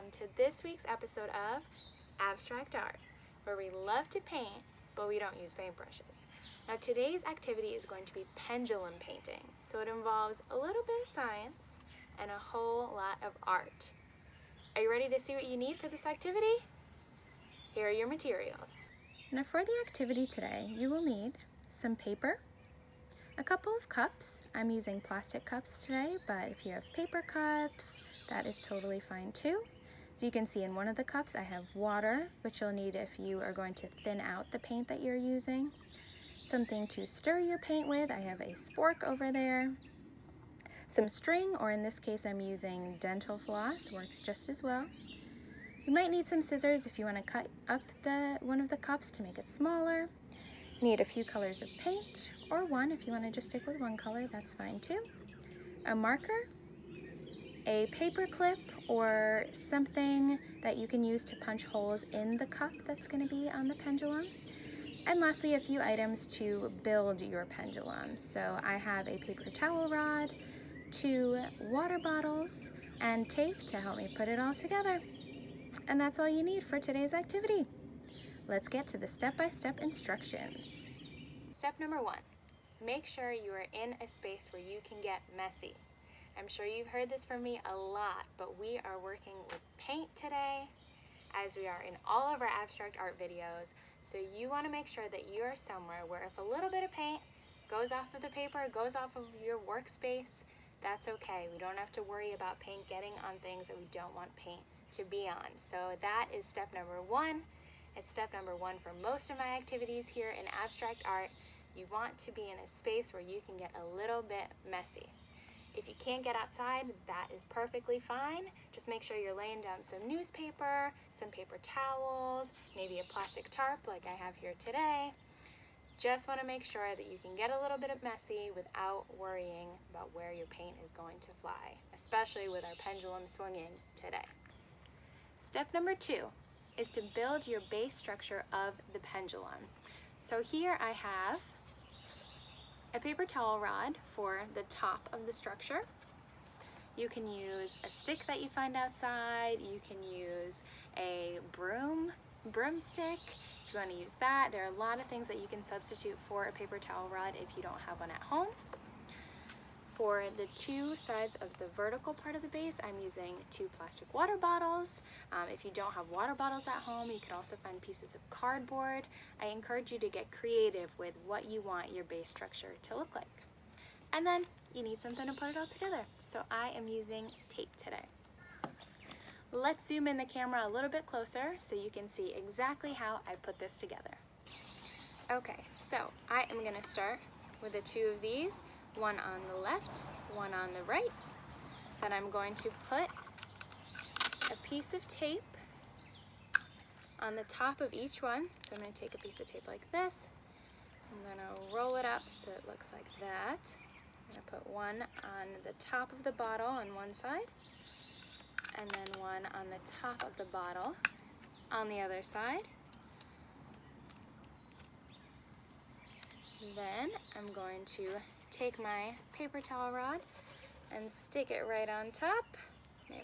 welcome to this week's episode of Abstract Art, where we love to paint, but we don't use paintbrushes. Now today's activity is going to be pendulum painting, so it involves a little bit of science and a whole lot of art. Are you ready to see what you need for this activity? Here are your materials. Now for the activity today, you will need some paper, a couple of cups. I'm using plastic cups today, but if you have paper cups, that is totally fine too. So you can see in one of the cups I have water, which you'll need if you are going to thin out the paint that you're using. Something to stir your paint with, I have a spork over there. Some string, or in this case I'm using dental floss, works just as well. You might need some scissors if you want to cut up one of the cups to make it smaller. You need a few colors of paint, or one if you want to just stick with one color, that's fine too. A marker, a paper clip, or something that you can use to punch holes in the cup that's going to be on the pendulum. And lastly, a few items to build your pendulum. So I have a paper towel rod, 2 water bottles, and tape to help me put it all together. And that's all you need for today's activity. Let's get to the step-by-step instructions. Step number 1, make sure you are in a space where you can get messy. I'm sure you've heard this from me a lot, but we are working with paint today, as we are in all of our abstract art videos. So you want to make sure that you are somewhere where if a little bit of paint goes off of the paper, goes off of your workspace, that's okay. We don't have to worry about paint getting on things that we don't want paint to be on. So that is step number 1. It's step number 1 for most of my activities here in abstract art. You want to be in a space where you can get a little bit messy. If you can't get outside, that is perfectly fine. Just make sure you're laying down some newspaper, some paper towels, maybe a plastic tarp like I have here today. Just want to make sure that you can get a little bit of messy without worrying about where your paint is going to fly, especially with our pendulum swinging today. Step number 2 is to build your base structure of the pendulum. So here I have a paper towel rod for the top of the structure. You can use a stick that you find outside. You can use a broomstick if you want to use that. There are a lot of things that you can substitute for a paper towel rod if you don't have one at home. For the 2 sides of the vertical part of the base, I'm using 2 plastic water bottles. If you don't have water bottles at home, you can also find pieces of cardboard. I encourage you to get creative with what you want your base structure to look like. And then you need something to put it all together. So I am using tape today. Let's zoom in the camera a little bit closer so you can see exactly how I put this together. Okay, so I am going to start with the 2 of these. One on the left, one on the right. Then I'm going to put a piece of tape on the top of each one. So I'm going to take a piece of tape like this. I'm going to roll it up so it looks like that. I'm going to put one on the top of the bottle on one side, and then one on the top of the bottle on the other side. Then I'm going to take my paper towel rod and stick it right on top.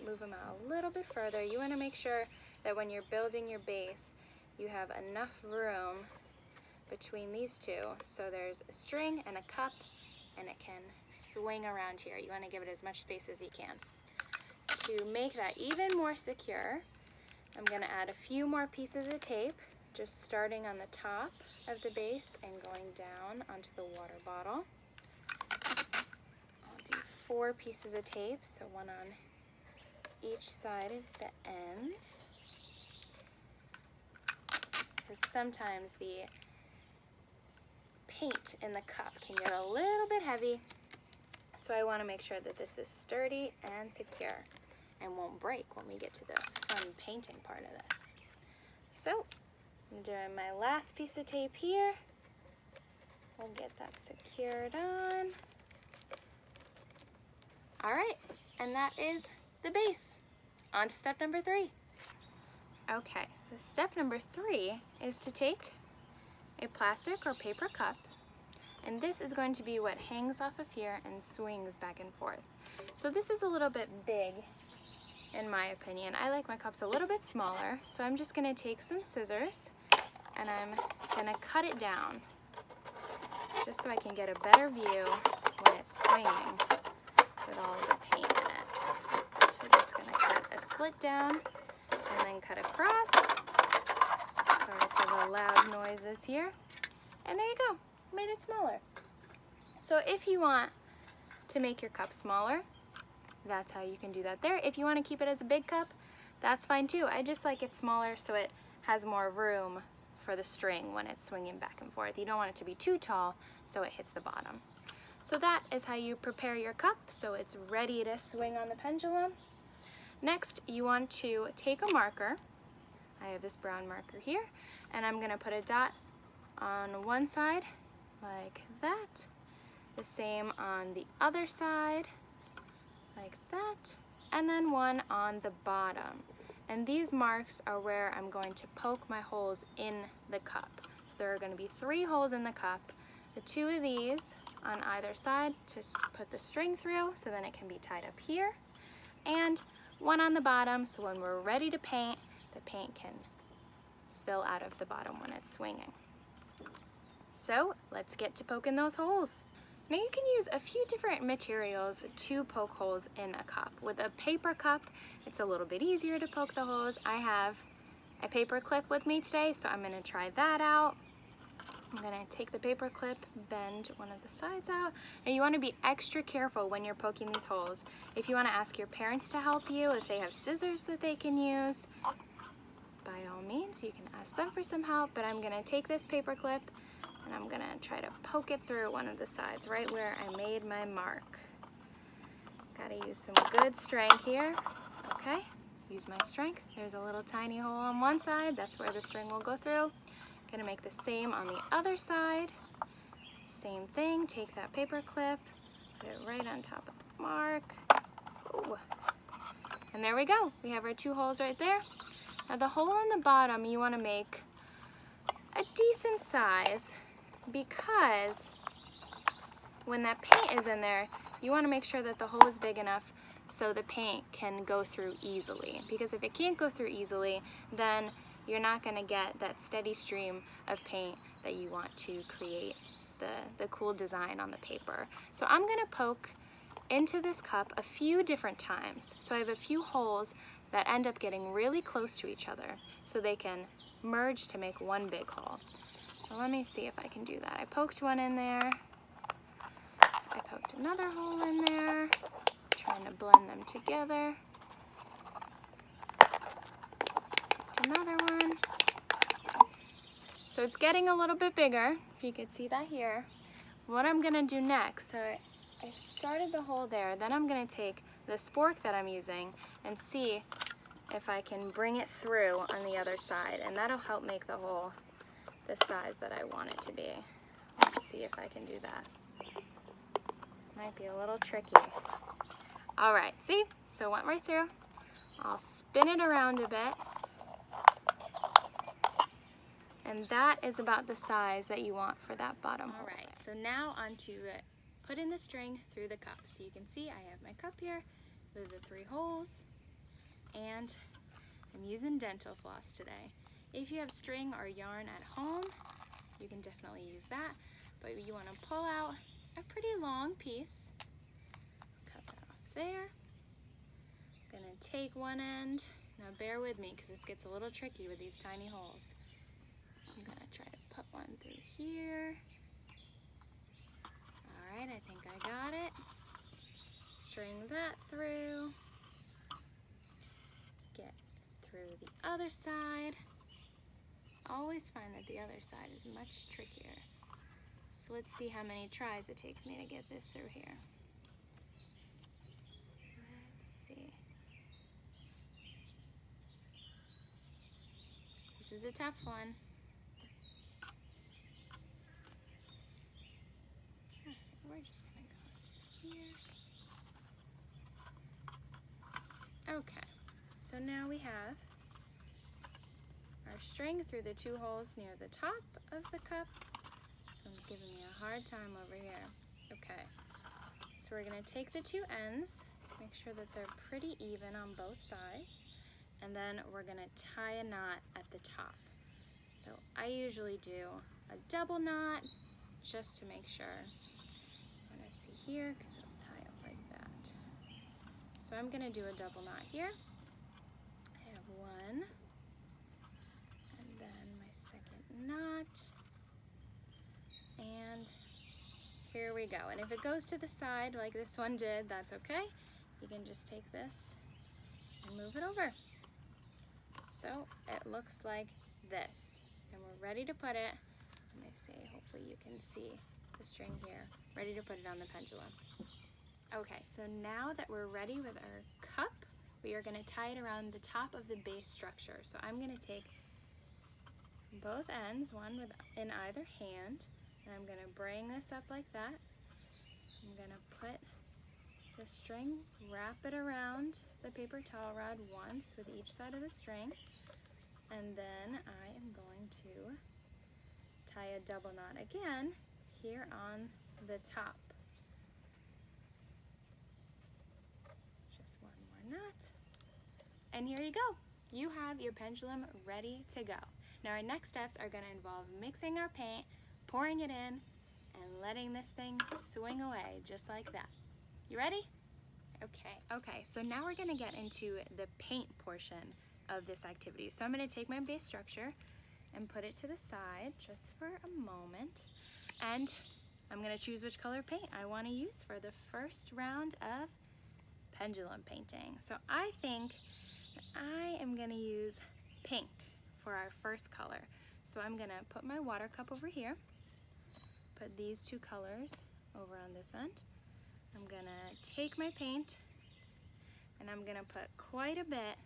Move them out a little bit further. You want to make sure that when you're building your base, you have enough room between these 2. So there's a string and a cup, and it can swing around here. You want to give it as much space as you can. To make that even more secure, I'm going to add a few more pieces of tape, just starting on the top of the base and going down onto the water bottle. I'll do 4 pieces of tape, so one on each side of the ends. Because sometimes the paint in the cup can get a little bit heavy, so I want to make sure that this is sturdy and secure and won't break when we get to the fun painting part of this. So I'm doing my last piece of tape here. We'll get that secured on. All right, and that is the base. On to step number 3. Okay, so step number 3 is to take a plastic or paper cup, and this is going to be what hangs off of here and swings back and forth. So this is a little bit big in my opinion. I like my cups a little bit smaller, so I'm just gonna take some scissors and I'm gonna cut it down just so I can get a better view when it's swinging with all of the paint in it. So I'm just gonna cut a slit down and then cut across. Sorry for the loud noises here. And there you go, made it smaller. So if you want to make your cup smaller, that's how you can do that there. If you want to keep it as a big cup, that's fine too. I just like it smaller so it has more room for the string when it's swinging back and forth. You don't want it to be too tall so it hits the bottom. So that is how you prepare your cup so it's ready to swing on the pendulum. Next, you want to take a marker. I have this brown marker here, and I'm going to put a dot on one side like that. The same on the other side like that, and then one on the bottom. And these marks are where I'm going to poke my holes in the cup. So there are going to be 3 holes in the cup. The 2 of these on either side to put the string through so then it can be tied up here, and one on the bottom so when we're ready to paint, the paint can spill out of the bottom when it's swinging. So let's get to poking those holes. Now you can use a few different materials to poke holes in a cup. With a paper cup, it's a little bit easier to poke the holes. I have a paper clip with me today, so I'm gonna try that out. I'm gonna take the paper clip, bend one of the sides out, and you wanna be extra careful when you're poking these holes. If you wanna ask your parents to help you, if they have scissors that they can use, by all means, you can ask them for some help, but I'm gonna take this paper clip and I'm gonna try to poke it through one of the sides, right where I made my mark. Gotta use some good strength here. Okay, use my strength. There's a little tiny hole on one side, that's where the string will go through. Gonna make the same on the other side. Same thing, take that paper clip, put it right on top of the mark. Ooh. And there we go, we have our 2 holes right there. Now the hole on the bottom you wanna make a decent size, because when that paint is in there, you want to make sure that the hole is big enough so the paint can go through easily. Because if it can't go through easily, then you're not going to get that steady stream of paint that you want to create the cool design on the paper. So I'm going to poke into this cup a few different times. So I have a few holes that end up getting really close to each other so they can merge to make one big hole. Well, let me see if I can do that. I poked one in there. I poked another hole in there. Trying to blend them together. Poked another one. So it's getting a little bit bigger, if you could see that here. What I'm gonna do next, so I started the hole there, then I'm gonna take the spork that I'm using and see if I can bring it through on the other side, and that'll help make the hole the size that I want it to be. Let's see if I can do that. Might be a little tricky. All right, see? So it went right through. I'll spin it around a bit. And that is about the size that you want for that bottom hole. All right, so now on to put in the string through the cup. So you can see I have my cup here with the 3 holes, and I'm using dental floss today. If you have string or yarn at home, you can definitely use that, but you want to pull out a pretty long piece, cut that off there. I'm gonna take one end. Now bear with me because this gets a little tricky with these tiny holes. I'm gonna try to put one through here. All right, I think I got it. String that through. Get through the other side. Always find that the other side is much trickier. So let's see how many tries it takes me to get this through here. Let's see. This is a tough one. We're just gonna go here. Okay, so now we have our string through the 2 holes near the top of the cup. This one's giving me a hard time over here. Okay, so we're gonna take the 2 ends Make sure that they're pretty even on both sides. And then we're gonna tie a knot at the top. So I usually do a double knot just to make sure. I'm gonna see here because it'll tie up like that. So I'm gonna do a double knot here. I have one, and then my second knot, and here we go. And if it goes to the side like this one did, that's okay. You can just take this and move it over. So it looks like this. And we're ready to put it, let me see, hopefully you can see the string here, ready to put it on the pendulum. Okay, so now that we're ready with our cup, we are gonna tie it around the top of the base structure. So I'm gonna take both ends, one in either hand, and I'm gonna bring this up like that. I'm gonna put the string, wrap it around the paper towel rod once with each side of the string, and then I am going to tie a double knot again here on the top. Just one more knot. And here you go. You have your pendulum ready to go. Now our next steps are going to involve mixing our paint, pouring it in, and letting this thing swing away just like that. You ready? Okay, so now we're going to get into the paint portion of this activity. So I'm going to take my base structure and put it to the side just for a moment, and I'm going to choose which color paint I want to use for the first round of pendulum painting. So I think I am going to use pink for our first color. So I'm going to put my water cup over here, put these two colors over on this end. I'm going to take my paint and I'm going to put quite a bit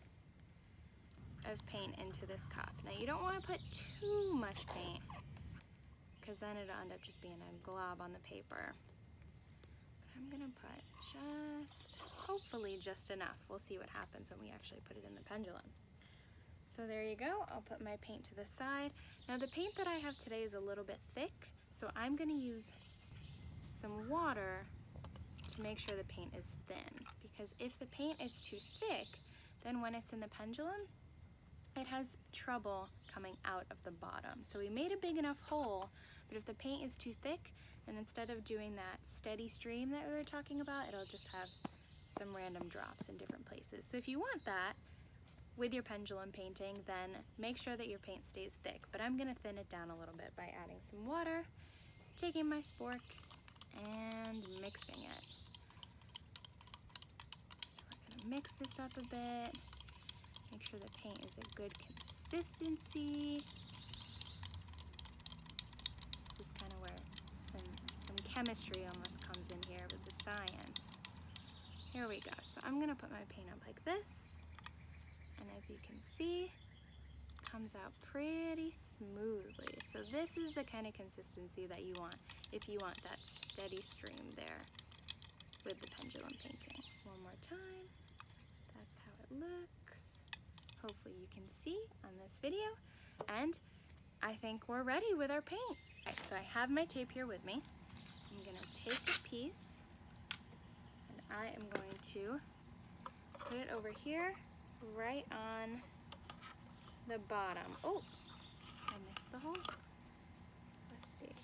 of paint into this cup. Now you don't want to put too much paint because then it'll end up just being a glob on the paper. But I'm gonna put hopefully just enough. We'll see what happens when we actually put it in the pendulum. So there you go, I'll put my paint to the side. Now the paint that I have today is a little bit thick, so I'm gonna use some water to make sure the paint is thin, because if the paint is too thick, then when it's in the pendulum, it has trouble coming out of the bottom. So we made a big enough hole, but if the paint is too thick, then instead of doing that steady stream that we were talking about, it'll just have some random drops in different places. So if you want that with your pendulum painting, then make sure that your paint stays thick. But I'm gonna thin it down a little bit by adding some water, taking my spork, and mixing it. So we're gonna mix this up a bit. Make sure the paint is a good consistency. This is kind of where some chemistry almost comes in here with the science. Here we go. So I'm gonna put my paint up like this. And as you can see, it comes out pretty smoothly. So this is the kind of consistency that you want if you want that steady stream there with the pendulum painting. One more time. That's how it looks. Hopefully you can see on this video, and I think we're ready with our paint. Right, so I have my tape here with me. I'm gonna take a piece and I am going to put it over here right on the bottom. Oh, I missed the hole. Let's see.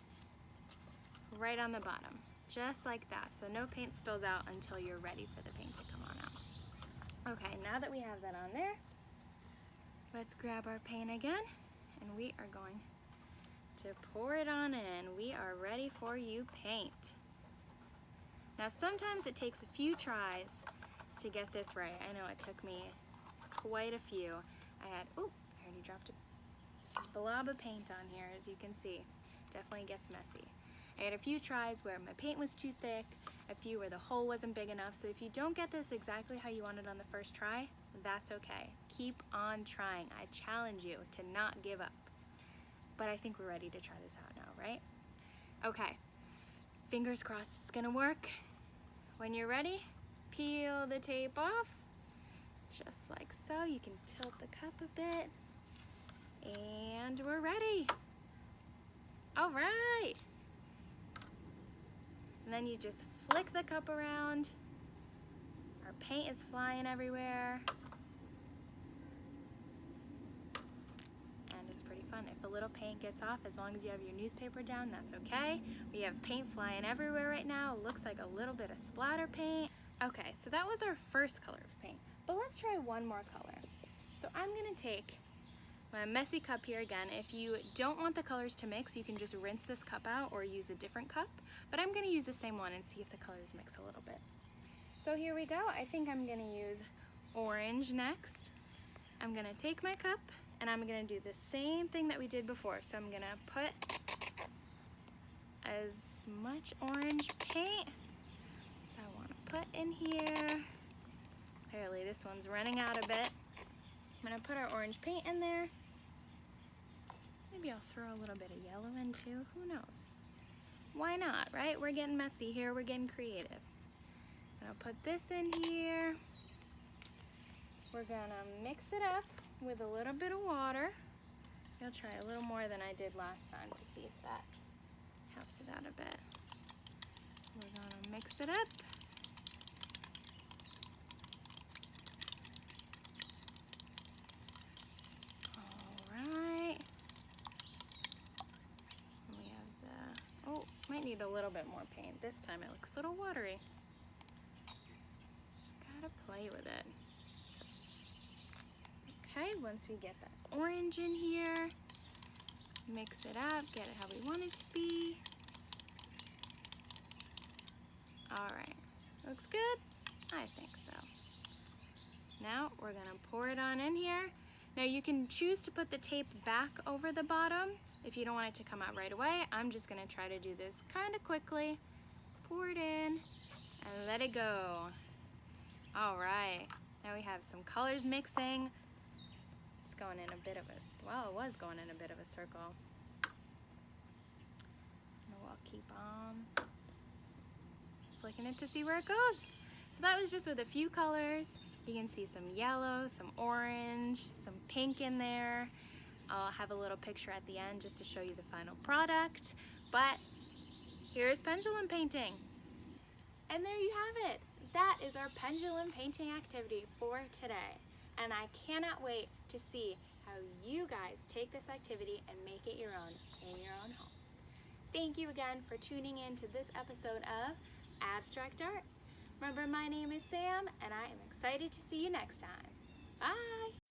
Right on the bottom, just like that. So no paint spills out until you're ready for the paint to come on out. Okay, now that we have that on there, let's grab our paint again, and we are going to pour it on in. We are ready for you paint. Now sometimes it takes a few tries to get this right. I know it took me quite a few. I already dropped a blob of paint on here, as you can see. Definitely gets messy. I had a few tries where my paint was too thick, a few where the hole wasn't big enough. So if you don't get this exactly how you want it on the first try, that's okay. Keep on trying. I challenge you to not give up. But I think we're ready to try this out now, right? Okay, fingers crossed it's gonna work. When you're ready, peel the tape off, just like so. You can tilt the cup a bit, and we're ready. All right. And then you just flick the cup around. Our paint is flying everywhere. And it's pretty fun. If a little paint gets off, as long as you have your newspaper down, that's okay. We have paint flying everywhere right now. It looks like a little bit of splatter paint. Okay, so that was our first color of paint, but let's try one more color. So I'm gonna take my messy cup here again. If you don't want the colors to mix, you can just rinse this cup out or use a different cup, but I'm gonna use the same one and see if the colors mix a little bit. So here we go. I think I'm gonna use orange next. I'm gonna take my cup and I'm gonna do the same thing that we did before. So I'm gonna put as much orange paint as I wanna put in here. Apparently this one's running out a bit. I'm gonna put our orange paint in there. Maybe I'll throw a little bit of yellow in too, who knows? Why not, right? We're getting messy here, we're getting creative. And I'll put this in here. We're gonna mix it up with a little bit of water. I'll try a little more than I did last time to see if that helps it out a bit. We're gonna mix it up. Might need a little bit more paint. This time it looks a little watery. Just gotta play with it. Okay, once we get that orange in here, mix it up, get it how we want it to be. All right, looks good? I think so. Now we're gonna pour it on in here. Now you can choose to put the tape back over the bottom if you don't want it to come out right away. I'm just gonna try to do this kind of quickly. Pour it in and let it go. All right, now we have some colors mixing. It's going in a bit of a, well, it was going in a bit of a circle. And we'll keep on flicking it to see where it goes. So that was just with a few colors. You can see some yellow, some orange, some pink in there. I'll have a little picture at the end just to show you the final product. But here's pendulum painting. And there you have it. That is our pendulum painting activity for today. And I cannot wait to see how you guys take this activity and make it your own in your own homes. Thank you again for tuning in to this episode of Abstract Art. Remember, my name is Sam, and I am excited to see you next time. Bye!